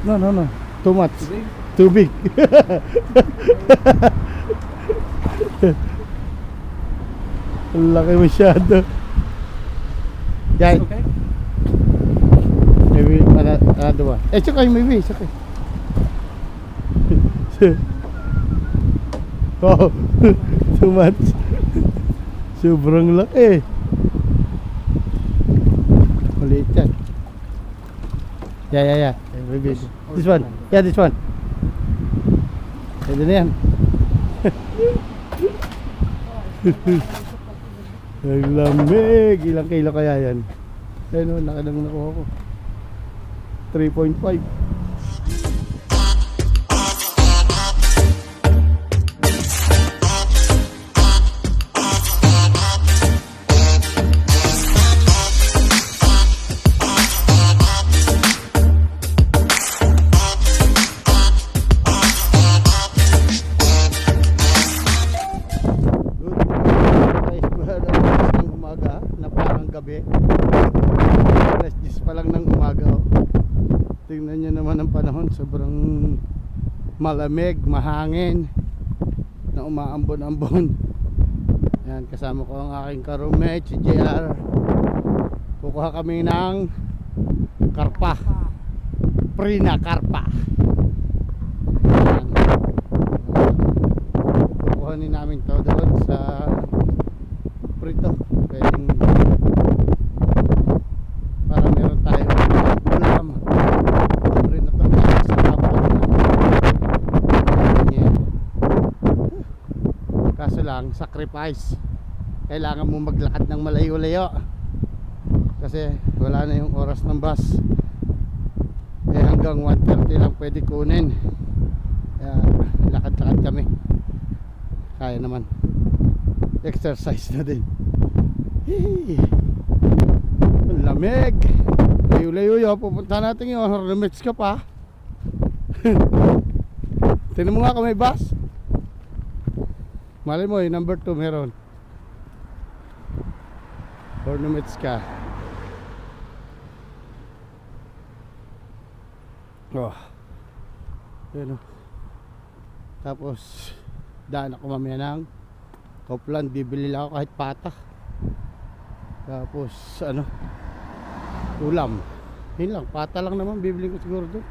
No, no, no. Too much. Too big. Ang laki masyado. Yan. Okay. Maybe another one. It's okay, maybe. It's okay. Oh, too much. Sobrang laki. Maliit yan. Yeah. Maybe this one. Yeah, this one. Pwede na yan. Ang lamig. Ilang kilo kaya yan? Ayun o, laki ng nakuha ko. 3.5. Alas 10 pa lang ng umaga, oh. Tingnan nyo naman ang panahon, sobrang malamig, mahangin na umaambon-ambon. Yan, kasama ko ang aking ka-roommate, si JR. Kukuha kami ng karpa, prina karpa. Yan. Kukuhanin namin to doon sa prito. Pwedeng para meron tayong ulam. Libre na to sa kapon. Kaso lang, sacrifice. Kailangan mo maglakad ng malayo-layo kasi wala na yung oras ng bus. Eh hanggang 1:30 lang pwede kunin. Kaya lakad-lakad kami. Kaya naman. Exercise na din. Hey. Lamig. Layo-layo yun. Pupunta natin yung Hornamets ka pa. Tignan mo nga kung may bus. Malay mo number 2 meron. Hornamets ka. Oh. Yun o. Tapos daan ako mamaya ng Copland. Bibili lang ako kahit pata. Tapos ano, ulam. Yun lang, pata lang naman bibili ko siguro doon.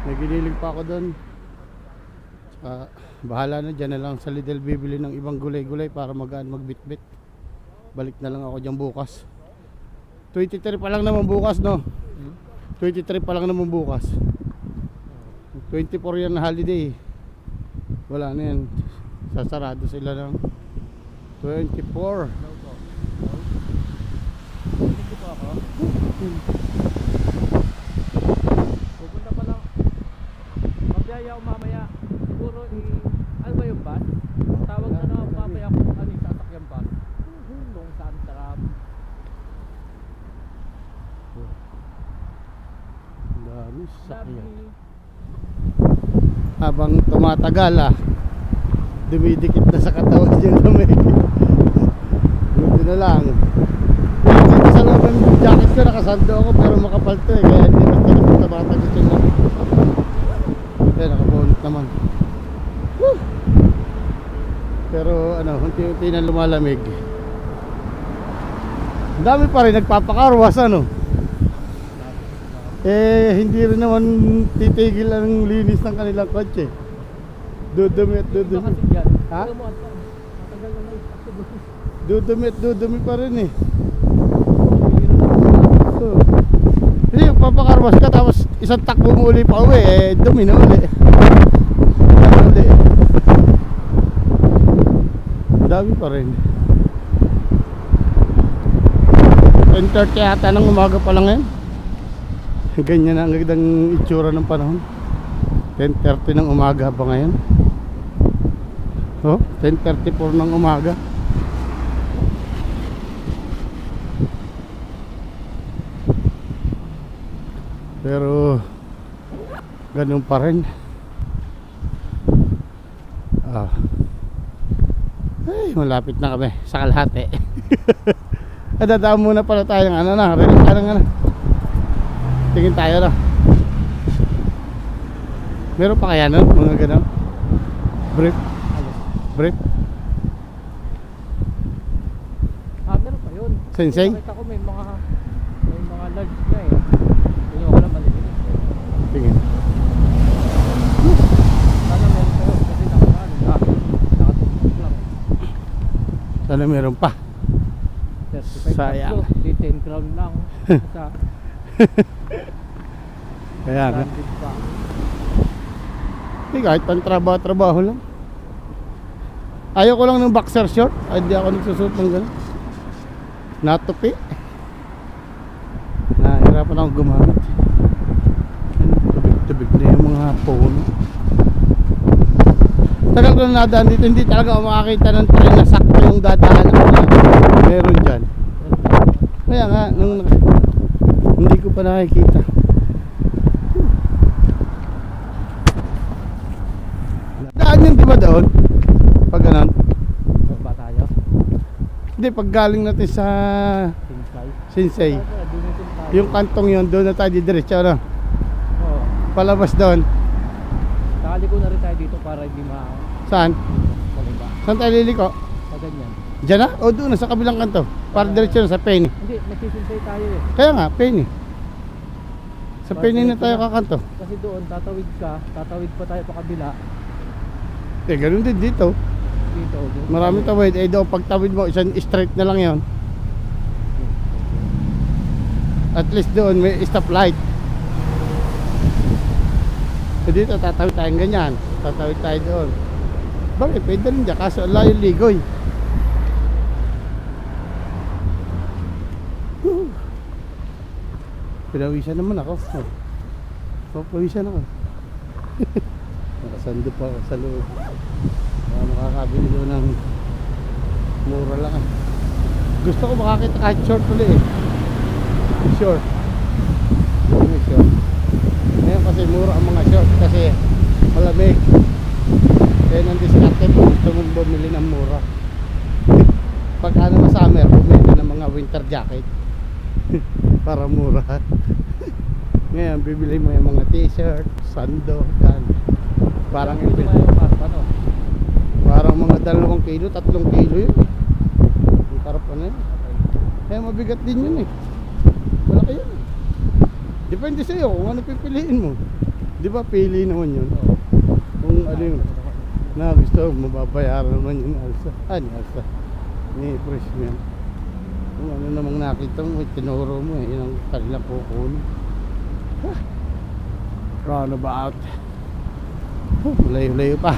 May giniling pa ako doon. Bahala na, dyan na lang sa Lidl bibili ng ibang gulay-gulay para magaan magbitbit. Balik na lang ako dyan bukas. 23 pa lang naman bukas, no? 23 pa lang naman bukas. 24 yan na holiday. Wala na yan. Sasarado sila ng 24. Pupunta pa lang. Mabiyaya ako mamaya. Siguro ano ba yung bus? Tawag na naman mamaya kung ano yung sasakyan bus. Kung saan sarap. Ang dami sasakyan. Habang tumatagal dumidikit na sa katawan yung lamig. Buti na lang. Sa loob ng jacket ko nakasando ako pero makapal to kaya hindi na tabatagot yung lamig. Kaya nakabunot naman. Woo! Pero ano, unti-unti na lumalamig. Ang dami pa rin nagpapakarwas ano. Hindi rin naman titigil ang linis ng kanilang kotse. Dudumi at dudumi. Ha? Dudumi pa rin eh. So, hindi, papakarwas ka tapos isang takbo mo uli pa uwi dumi na uli. Ang dami pa rin. 10:30 yata ng umaga pa lang ngayon. Ganyan na ang gandang itsura ng panahon. 10:30 ng umaga ba ngayon? Oh, 10:34 ng umaga. Pero ganun pa rin. Ay, malapit na kami sa Kalahati. Dadaan muna pala tayo ng ano na, relax na. Tingin tayo na. Meron pa kaya nun? Mga gano'n? Brief? Ano? Brief? Meron pa yun. Sensei? Nakita ko may mga large na eh. Hindi ko lang malilinis eh. Tingin. Sana meron pa yun kasi nakatutok lang. Sana meron pa. 35 Sayang. tatlo, di 10 crown lang. Sa Kaya nga. branded pa. Hindi, kahit pang trabaho lang. Ayaw ko lang ng boxer short. Ay, di ako nagsusuot ng gano'n. Natupi. Nahirapan akong gumamit. Tubig-tubig na yung mga puno. Tagal ko na nadaan dito. Hindi talaga ako makakita ng train na sakto yung dadaan ako na meron dyan. Kaya nga, hindi ko pa nakikita. Daan yun, di ba doon? Pag ganun. Saan ba tayo? Hindi, pag galing natin sa Sinsay. Sinsay. Dunitin tayo. Yung kantong yun, doon na tayo didiretso, ano? Oo. Palabas doon. Nakaliko na rin tayo dito para hindi Saan? maliba. Saan tayo liliko? Sa ganyan. Diyan na? O doon na, sa kabilang kanto. Para diretso na sa Penny. Hindi, magsisinsay tayo eh. Kaya nga, Penny. Sa Penny na tayo kakanto. Kasi doon, tatawid pa tayo pa kabila. Eh, ganun din dito. Dito. Maraming tawid. Eh, doon, pag tawid mo, isang straight na lang yon. At least doon, may stoplight. So dito, tatawid tayong ganyan. Tatawid tayo doon. Bakit? Pwede rin dyan. Kaso, layo ligoy. Pinawisan naman ako. Papawisan ako. Nakasando pa ako sa loob. Makakabili doon ng mura lang. Gusto ko makakita kahit short ulit eh. Short. Short. Ngayon kasi mura ang mga short kasi malamig. Kaya nandiscarte mo gusto mong bumili ng mura. Pag ano na summer, bumili ka ng mga winter jacket. Para mura. Ngayon bibili mo yung mga t-shirt, sando, yan. Parang Dito tayo pa, no? parang mga 2 kilo, 3 kilo yun. Ang karap na yun. Kaya mabigat din yun eh. Malaki yun. Depende sa'yo kung ano pipiliin mo. Di ba pili naman yun? Kung ano yun na gusto, mababayaran naman yung alsa. Ni alsa. Ni Freshman. Kung ano namang nakita mo, tinuro mo eh. Yun ang kanilang kukunin. Roundabout. Malayo-layo pa.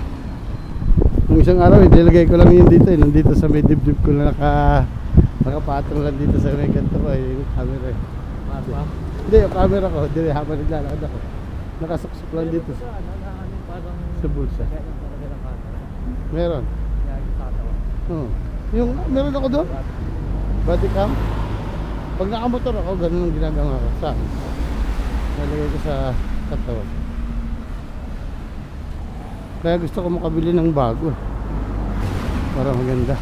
Nung isang araw, nilagay ko lang yun dito eh. Nandito sa may dibdib ko na nakapatong lang dito sa may ganito ko eh. Yung camera eh. Marpa. Hindi, yung camera ko. Hindi, habang naglalakad ako. Nakasuksok lang dito Sa ano, parang sa bulsa. kaya ng talaga ng camera. Meron. Kaya yung tatawa. Yung meron ako doon. Body cam. Pag nakamotor ako, ganun ang ginagawa ko. Saan? Nalagay ko sa katawan. Kaya gusto ko makabili ng bago. Para maganda.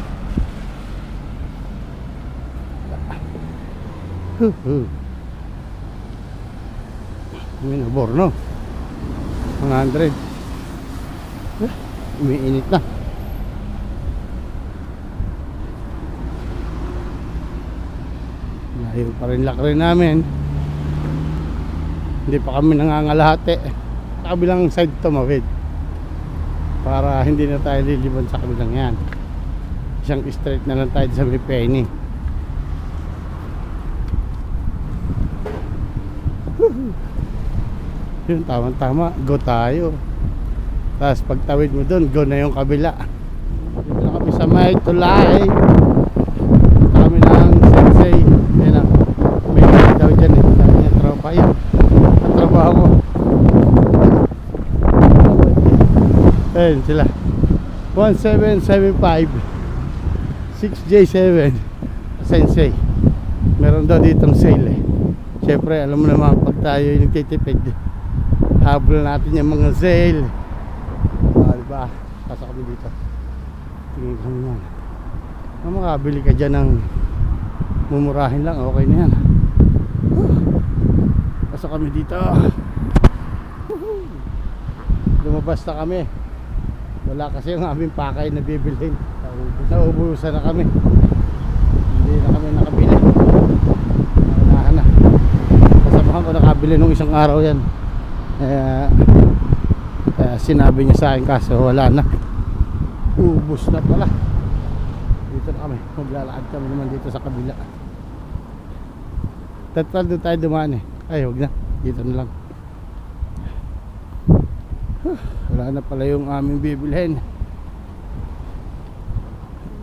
Borno 100. Umiinit na. Layo pa rin lakrin namin. Hindi pa kami nangangalahati. Sa kabilang side tumawid para hindi na tayo liliban sa kabilang yan. Isang straight na lang tayo sa may Penny. Yun, tama-tama, go tayo. Tapos pagtawid mo dun, go na yung kabila. Dito na kami sa may tulay. Kami ng Sensei. Yan na, may daw dyan eh. Sabi niya, tropa yun. Ang trabaho mo. Ayun sila 1775 6J7 Sensei. Meron daw ditong sale eh. Siyempre alam mo naman pag tayo yung nagtitipid, habol natin yung mga sale. Diba? Pasok kami dito. Tingin kami yan. Kung makabili ka dyan ng mumurahin lang, okay na yan. Pasok kami dito. lumabas na kami. Wala kasi yung aming pakay na bibilhin. Naubusan na kami. Hindi na kami nakabili. Naunahan na. Kasamahan ko nakabili nung isang araw yan. Sinabi niya sa akin kaso wala na. Ubus na pala. Dito na kami. Maglalakad kami naman dito sa kabila. Tatral doon tayo dumaan eh. Ay huwag na. Dito na lang. Wala na pala yung aming bibilhin.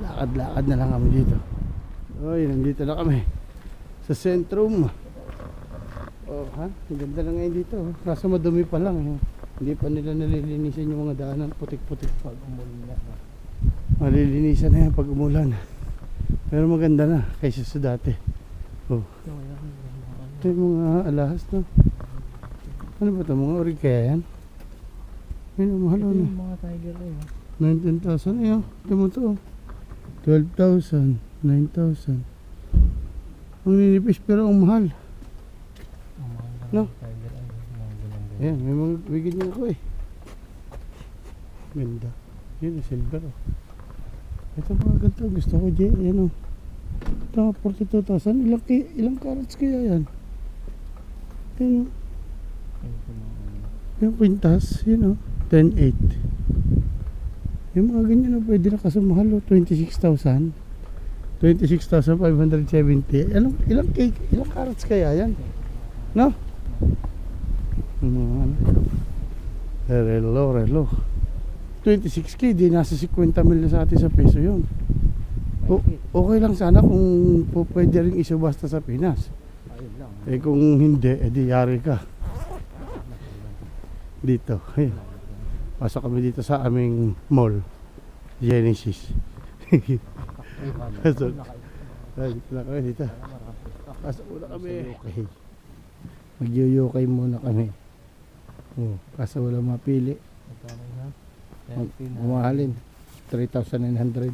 Lakad-lakad na lang kami dito. Oy, nandito na kami sa sentrum. Oh, ha? Ang ganda na ngayon dito. Kaso madumi pa lang. Hindi pa nila nalilinisan yung mga daanan. Putik-putik pag umulan. Malilinisan na yan pag umulan. Pero maganda na kaysa sa dati. Oh. Ito yung mga alahas na. Ano ba ito? Mga orikaya yan? Yun, mahal Ito na. yung mga tiger eh. 19,000 eh. Ito mo ito. 12,000. 9,000. Ang ninipis pero ang mahal. No? Ayan, may mga wigid niya ako eh. Ganda. Yun, silver oh. Ito mga ganito. Gusto ko dyan. Yan oh. Ito, 42,000. Ilang carats kaya yan? Yan oh. Yung pintas. Yun oh. 10,800. Yung mga ganyan na pwede na kasi mahal oh. 26,000. 26,570. Ilang carats kaya yan? No? Relo 26k, di nasa 50 mil na sa atin sa peso yun. Okay lang sana kung pwede rin isubasta sa Pinas. Eh kung hindi, edi yari ka dito. Ayun. Pasok kami dito sa aming mall, Genesis. Pasok. Dito na kami dito. Pasok muna kami. Okay. Mag-yukay muna kami. Kaso wala mapili. Mamahalin 3,900.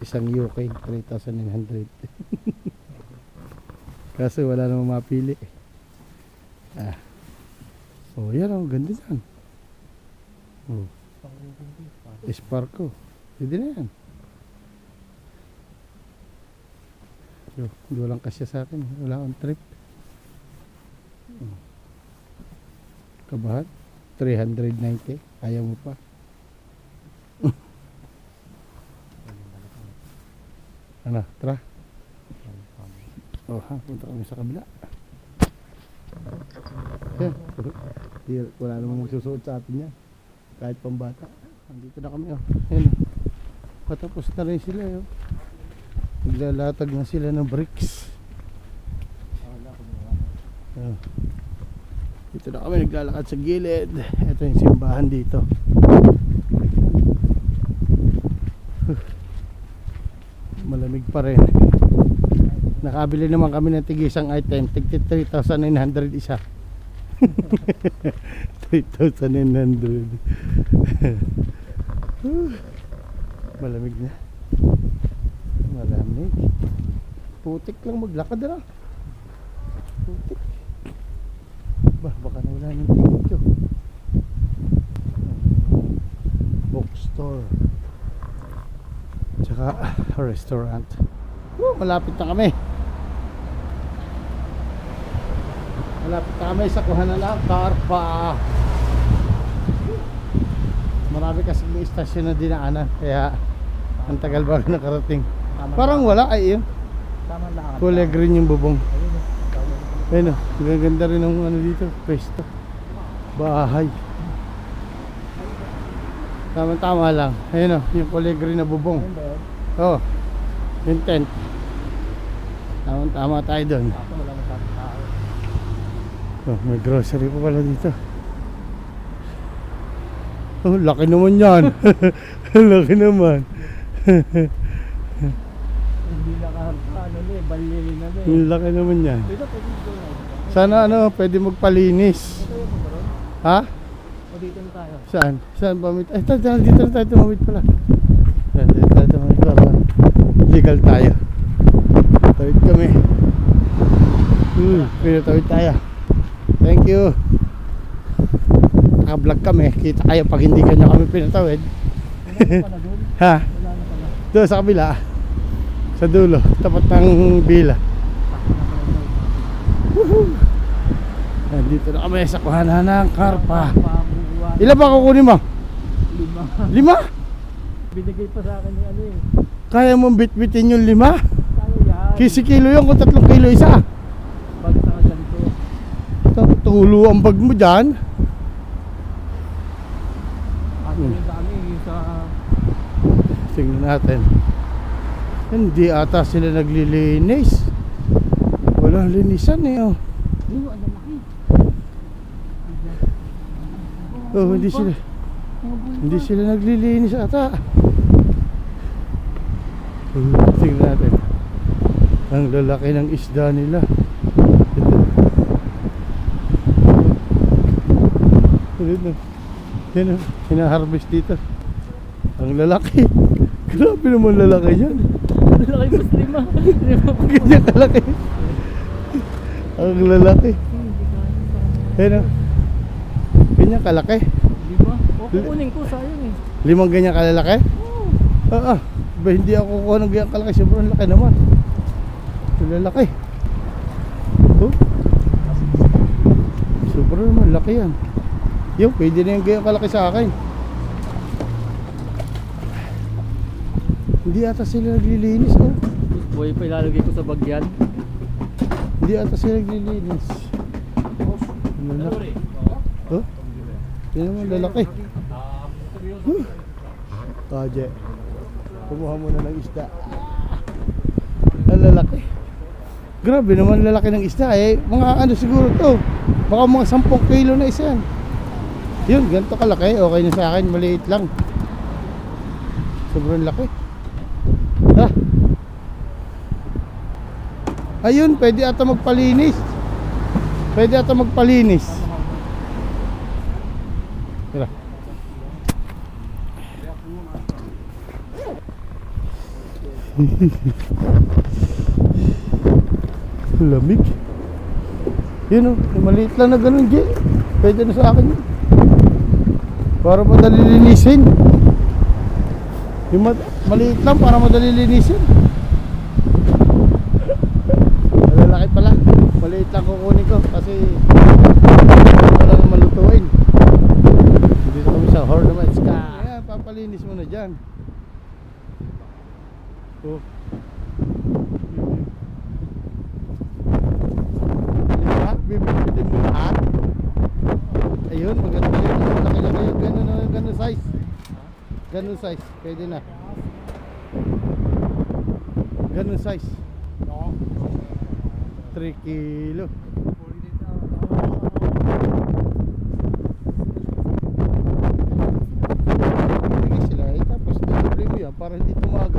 Isang UK 3,900. Kaso wala namang mapili. Oh, yan oh, ganda yan. Sparko. Pwede na yan. Walang kasya sa akin. Wala akong trip. Kabahat 390. Ayaw mo pa. Ano, tara. Oh ha, punta kami sa kabila. Yan. Wala namang magsusuot sa atin yan. Kahit pambata. Nandito na kami oh. Ayan. Patapos na rin sila oh. Naglalatag na sila ng bricks. Oh. Dito na kami naglalakad sa gilid. Ito yung simbahan dito. Malamig pa rin. Nakabili naman kami ng tigisang item. Tigti 3,900 isa. 3,900. Malamig na. Malamig. Putik lang maglakad na. Putik. Baka nawala ng tingin ko. Bookstore. Tsaka restaurant. Malapit na kami. Malapit na kami sa kuhanan ng Carpa. Marami kasi may istasyon na dinaanan. Kaya ang tagal bago nakarating. Parang wala ay yun. Kulay green yung bubong. Ayun o, gaganda rin ang ano dito, pwesto. Bahay. Tama-tama lang. Ayun o, yung kulay green na bubong. Oo, yung tent. Tama-tama tayo doon. Oh, may grocery pa pala dito. Oh, laki naman yan. Laki naman. Hindi ano eh, balili na eh. Yung laki naman yan. Dito pwede dito na. Sana ano, pwede magpalinis. Ito yung magkaroon. Ha? O dito na tayo. Saan? Saan pamit? Ay, dito na tayo tumawid pala. Dito tayo tumawid para legal tayo. Tawid kami. Pinatawid tayo. Thank you. naka-vlog kami. Kita kayo pag hindi kanya kami pinatawid. Wala na pala doon. Ha? Wala na pala. Doon sa kabila. Sa dulo. Tapat ng bila. Woohoo! Nandito na kami sa kuhanan ng karpa. Ilan ba kukunin mo? 5. 5? Binigay pa sa akin ni ano eh. Kaya mong bitbitin yung 5? Kaya yan. Kisi kilo yun kung 3 kilo isa. Bag sa ganito. Tulo ang bag mo dyan. At yung dami sa... Tingnan natin. Hindi ata sila naglilinis. Walang linisan eh oh. Ano, ang laki. Oh, hindi sila naglilinis ata. Tingnan natin. Ang lalaki ng isda nila. Ito. Yan o, hinaharvest dito. Ang lalaki. Grabe naman lalaki yan. Laki mas 5. Ganyan kalaki. Ang lalaki. Yan o. Ganyan kalaki. 5? O kukunin ko, sayang eh. 5 ganyan kalalaki? Oo. Ba hindi ako kukuha ng ganyan kalaki. Sobrang laki naman. Ang lalaki. Oh. Sobrang naman laki yan. Yung pwede na yung ganyan kalaki sa akin. Hindi ata sila naglilinis oh. Boy, pa ilalagay ko sa bagyan. Hindi ata sila naglilinis. Ang lalaki. Oh? Yan naman lalaki. Kaje. Kumuha muna ng isda. Ang lalaki. Grabe naman lalaki ng isda eh. Mga ano siguro to. Baka mga 10 kilo na isa yan. Yun, ganito kalaki. Okay na sa akin. Maliit lang. Sobrang laki. Ha? Ayun, pwede ata magpalinis. Pwede ata magpalinis. Tira. Lamig. Yun o, maliit lang na ganun, Jay. Pwede na sa akin yun. Para madali linisin. Yung maliit lang para madali linisin. Malalaki pala. Maliit lang kukunin ko kasi wala nang malutuin. Dito kami sa Hornametska. Ayan, papalinis mo na dyan. Oh. Bibitin mo lahat. Ayun, maganda yun. Malaki-laki yun. Ganun size. Ganun size. Pwede na. Ganun size. 3 kilo. Bigay sila eh. Tapos delivery mo yan para hindi tumagal.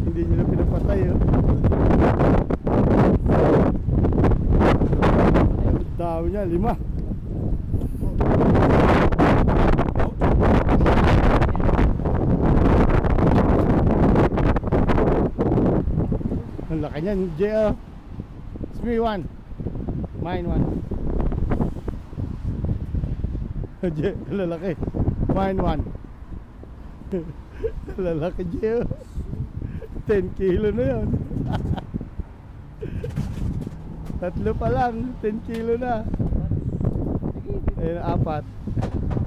Hindi nila pinapatay oh. Dami niya, 5. Ang laki niyan, J.O. It's me 1. Mine 1. J, lalaki. Mine 1. Lalaki, J.O. 10 kilo na yun. 3 pa lang, 10 kilo na. Ayun, 4.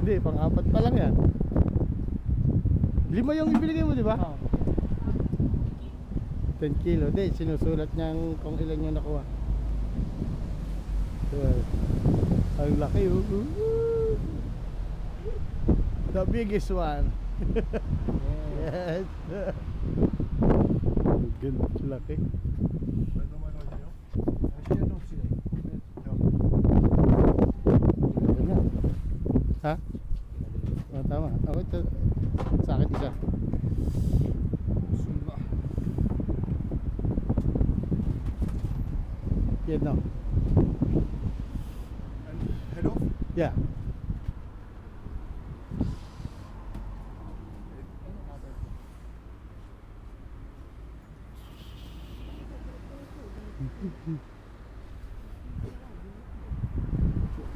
Hindi, pang-4 pa lang yan. 5 yung ibinigay mo, di ba? 10 kilo. Hindi, sinusulat niyang kung ilan yung nakuha. Ang laki oh. The biggest one. Yes. Ang ganda, laki. Ha? Oh, tama. Ako ito. Sa akin isa. Yan no. Head off? Yeah.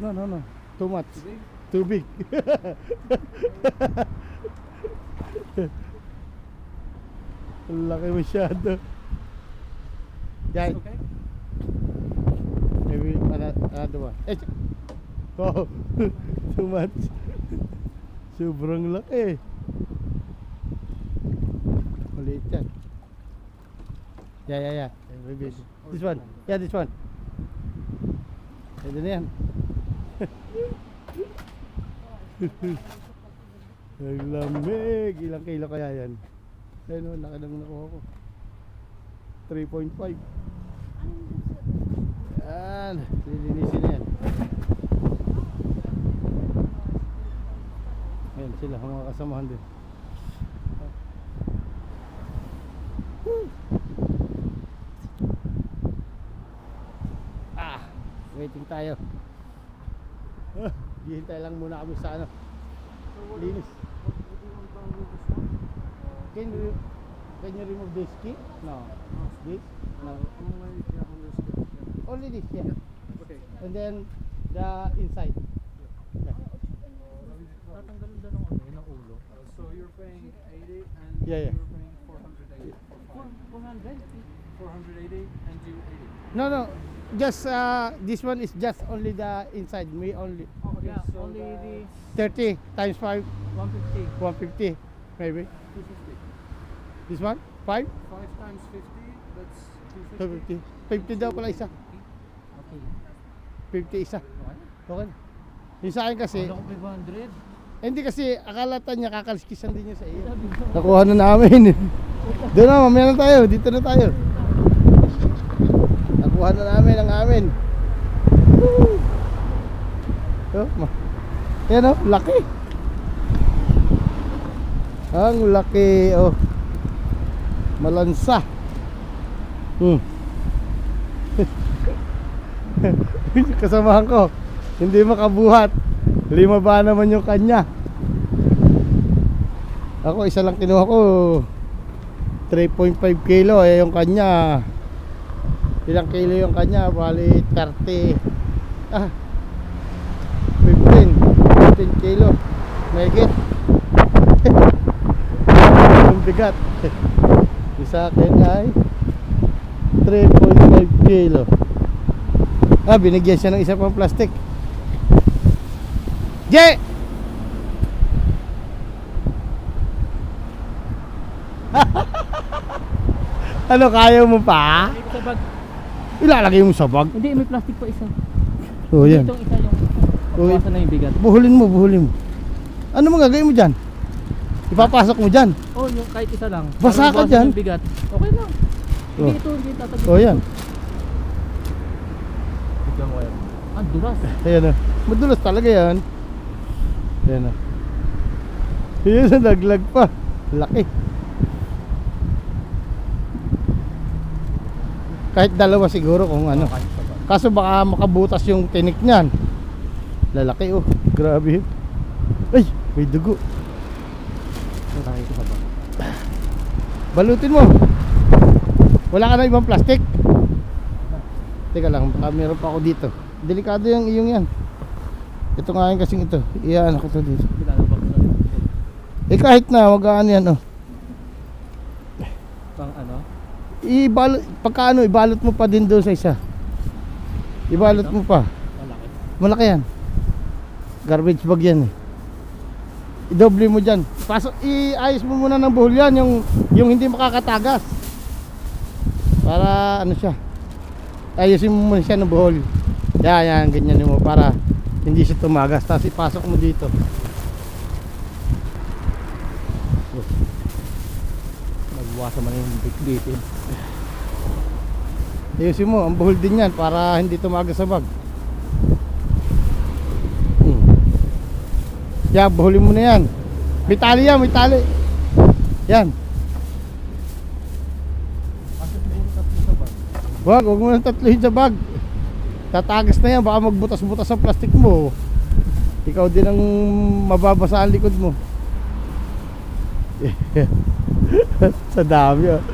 No. Too much. Too big? Too big. Ang laki masyado. Yan. Okay. Maybe another one. Oh, too much. Sobrang laki. Maliit yan. Yeah. Maybe this one. Yeah, this one. Pwede na yan. Ang lamig. Ilang kilo kaya yan? Ayun o, laki ng nakuha ko. 3.5. Yan. Lilinisin na yan. Ayan sila, ang mga kasamahan din. Waiting tayo. Hihintay lang muna kami sa ano. Linis. Can you remove this key? No. This? No. Only this, yeah. Okay. And then the inside. Yeah. Tatanggalin daw ng ano, ng ulo. So you're paying 80 and Yeah. you're paying 480 for 400? 480 and you 80. No. Just this one is just only the inside. Me only Yeah, so only the 30 times 5, 150. 150 maybe. 250. This one? 5? 5 times 50, that's 250. 250. 50 daw pala isa. Okay. 50 isa. Okay. Okay. Yung sa akin kasi, Ano ko 500? hindi kasi akalatan niya kakaliskisan din niya sa iyo. Sabi ko. Nakuha na namin. Doon na, mamaya na tayo. Dito na tayo. Nakuha na namin ang amin. Woo! Yan o, laki. Ang laki, oh. Malansa. Kasamahan ko, hindi makabuhat. 5 ba naman yung kanya. Ako isa lang kinuha ko, 3.5 kilo. Eh yung kanya, ilang kilo yung kanya? Bali 30. 15 kilo. Megit. Ang bigat. Yung sa akin ay 3.5 kilo. Binigyan siya ng isa pang plastic. Jay! Ano, kaya mo pa? Sa bag. Ilalagay mo sa bag. Hindi, may plastic pa isa. Oh, yan. Itong isa yung pagkawasan na yung bigat. Buhulin mo. Ano mo gagawin mo dyan? Ipapasok mo dyan. Oh, yung kahit isa lang. Basa Para ka mabawasan dyan. yung bigat. Okay lang. Hindi Oh. ito, hindi tatagin. Oh, yan. Bigyan mo yan. Ang dulas. Ayan o. Madulas talaga yan. Ayan o. Ayan na, naglag pa. Laki. Kahit dalawa siguro kung ano. Kahit sa bag. Kaso baka makabutas yung tinik niyan. Lalaki oh. Grabe. Ay, may dugo. Kahit sa bag. Balutin mo. Wala ka na ibang plastic? Teka lang, baka meron pa ako dito. Delikado yung iyong yan. Ito nga yun kasing ito. Iyan ako to dito. Pinalabak na rin. Kahit na, wag ano yan oh. Pang ano? Pagka ano, ibalot mo pa din doon sa isa. Ibalot mo pa. Malaki. Malaki yan. Garbage bag yan eh. Idoble mo dyan. Iayos mo muna ng buhol yan, yung hindi makakatagas. Para ano siya. Ayusin mo muna siya ng buhol. Yan, ganyan mo para hindi siya tumagas. Tapos ipasok mo dito. Nagbuwasa man yung bit-bitin. Ayusin mo, ang buhol din yan para hindi tumagas sa bag. Yan, buhulin mo na yan. May tali yan, may tali. Yan. Kasi siguro tatlo sa bag. Wag mo nang tatluhin sa bag. Tatagas na yan, baka magbutas-butas ang plastic mo. Ikaw din ang mababasa ang likod mo. Sa dami oh.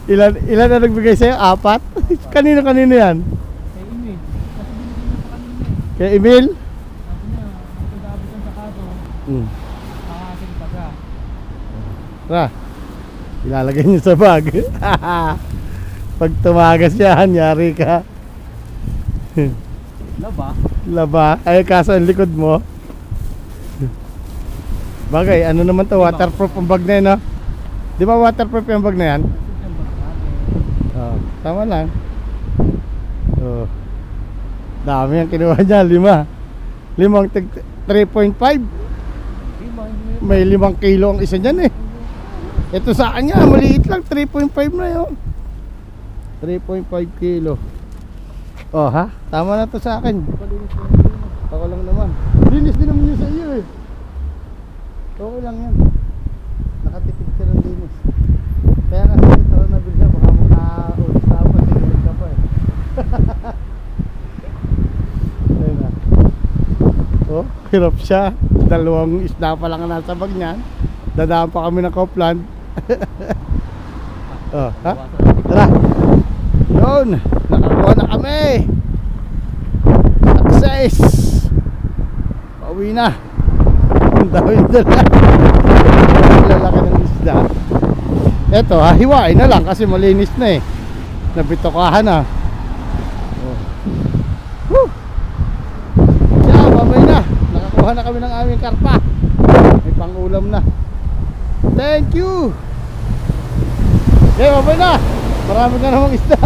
Ilan na nagbigay sa'yo? 4? Kanino yan? Eh, ini. Kasi binigyan niya sa kanina eh. Kay Emil? Sabi niya, magkagabi sa sakato, Hmm. kakating paga. Tara. Ilalagay niyo sa bag. Pag tumagas yan, yari ka. Laba? Laba. Ay, kaso ang likod mo. Bagay, ano naman to? Waterproof ang bag na yun, no? Di ba waterproof yung bag na yan? Yung bag natin. Oh, tama lang. Oh. Dami ang kinuha niya, 5. 3.5. May 5 kilo ang isa niyan eh. Ito sa kanya, maliit lang, 3.5 na yun. 3.5 kilo. Oh ha? Tama na to sa akin. Ako lang naman. Linis din naman yun sa iyo eh. Okay lang yan. Nakatipid ka ng linis. Kaya nga sa ito na bilhin, baka maka-ulis na ako, tingin ka pa eh. Ayun na. Oh, hirap siya. 2 isda pa lang ang nasa bag niyan. Dadaan pa kami ng Copland. Oh, ha? Tara. Yun, nakakuha na kami. Success. Pauwi na. Ang dami dala. Ang lalaki ng isda. Eto, hiwain na lang kasi malinis na eh. Nabitokahan na. Oh. Woo! Siya, babay na. Nakakuha na kami ng aming karpa. May pangulam na. Thank you. Okay, babay na. Marami ka namang isda.